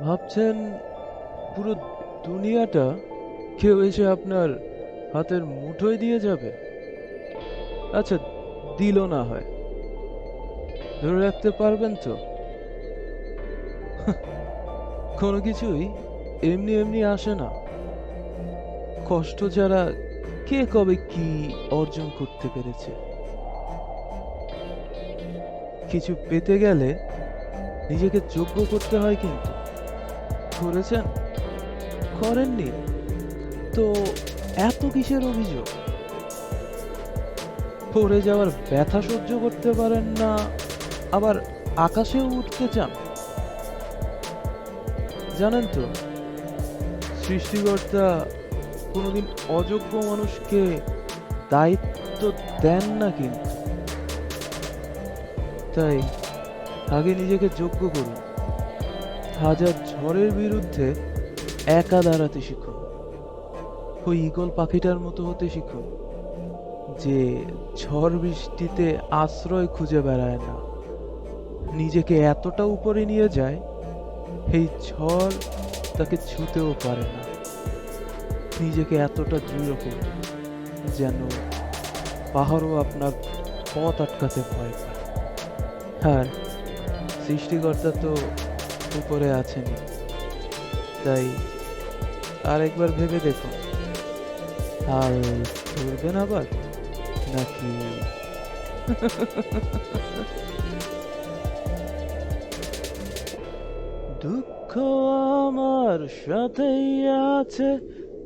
ভাবছেন পুরো দুনিয়াটা কেউ এসে আপনার হাতের মুঠোয় দিয়ে যাবে? আচ্ছা, দিল না হয়, ধরে রাখতে পারবেন তো? কোনো কিছুই এমনি এমনি আসে না। কষ্ট ছাড়া কে কবে কি অর্জন করতে পেরেছে? কিছু পেতে গেলে নিজেকে যোগ্য করতে হয় কিন্তু। করেছেন? করেননি? তো এত কিসের অভিযোগ? পড়ে যাওয়ার ব্যথা সহ্য করতে পারেন না, আবার আকাশেও উঠতে চান? জানেন তো, সৃষ্টিকর্তা কোনোদিন অযোগ্য মানুষকে দায়িত্ব দেন না কিন্তু। তাই আগে নিজেকে যোগ্য করুন। হাজার ঝড়ের বিরুদ্ধে একা দাঁড়াতে শিখুন। ওই ঈগল পাখিটার মতো হতে শিখুন, যে ঝড় বৃষ্টিতে আশ্রয় খুঁজে বেড়ায় না, নিজেকে এতটা উপরে নিয়ে যায় এই ঝড় তাকে ছুঁতেও পারে না। নিজেকে এতটা দৃঢ় করুন যেন পাহাড়ও আপনার পথ আটকাতে ভয় পায়। আর সৃষ্টিকর্তা তো উপরে আছেনই। তাই আরেকবার ভেবে দেখুন, হাল ধরবেন আবার নাকি? দুঃখ আমার সাথেই আছে,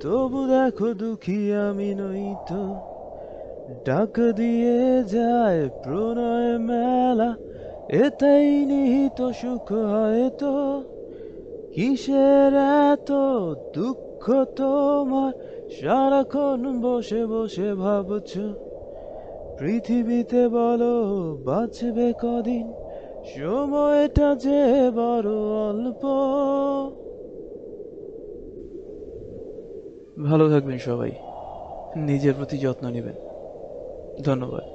তবু দেখো দুঃখী আমি নই তো। ডাক দিয়ে যায় প্রণয় মেলা, এতেই নিহিত সুখ হয়তো। কিসের এত দুঃখ তোমার, সারাক্ষণ বসে বসে ভাবছো? পৃথিবীতে বলো বাঁচবে কদিন, সময়টা যে বড় অল্প। ভালো থাকবেন সবাই, নিজের প্রতি যত্ন নেবেন। ধন্যবাদ।